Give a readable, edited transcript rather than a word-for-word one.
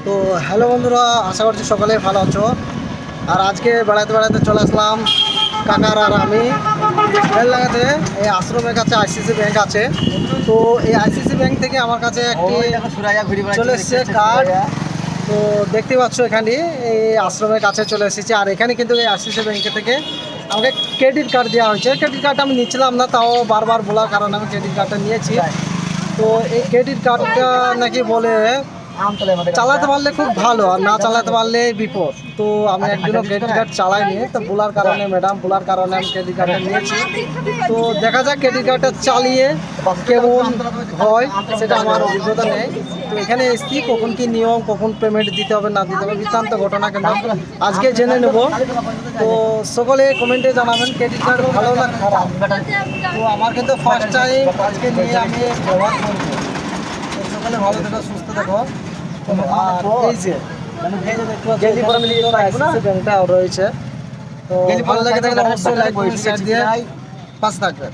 তো হ্যালো বন্ধুরা, আশা করছি সকলে ভালো আছো। আর আজকে বেড়াতে বেড়াতে চলে আসলাম কাকার আর আমি বেলডাঙ্গাতে। এই আশ্রমের কাছে আইসিসি ব্যাংক আছে। তো এই আইসিসি ব্যাংক থেকে আমার কাছে একটি চলে এসেছে কার্ড। তো দেখতে পাচ্ছ এখানে এই আশ্রমের কাছে চলে এসেছে। আর এখানে কিন্তু এই আইসিসি ব্যাংক থেকে আমাকে ক্রেডিট কার্ড দেওয়া হয়েছে। ক্রেডিট কার্ডটা আমি নিচ্ছিলাম না, তাও বারবার বলার কারণে আমি ক্রেডিট কার্ডটা নিয়েছি। তো এই ক্রেডিট কার্ডটা নাকি বলে চালাতে পারলে খুব ভালো, আর না চালাতে পারলে বিপদ। তো আমি একদিনও ক্রেডিট কার্ড চালাইনি, তো বলার কারণে ম্যাডাম বলার কারণে আমি ক্রেডিট কার্ডটা নিয়েছি। তো দেখা যাক ক্রেডিট কার্ডটা চালিয়ে কেমন হয়, সেটা আমার অভিজ্ঞতা নেই। তো এখানে এসছি, কখন কি নিয়ম, কখন পেমেন্ট দিতে হবে না দিতে হবে বৃত্তান্ত ঘটনা কিন্তু আজকে জেনে নেব। তো সকলে কমেন্টে জানাবেন ক্রেডিট কার্ড ভালো না খারাপ। তো আমার কিন্তু ফার্স্ট টাইম আজকে নিয়ে আমি ব্যবহার করবো। তো সকলে ভালো থেকো, সুস্থ থেকো। আর এই যে ব্যাংকটা রয়েছে, তো ভালো লাগে থাকলে অবশ্যই লাইক শেয়ার দিয়ে পাশে থাকবেন।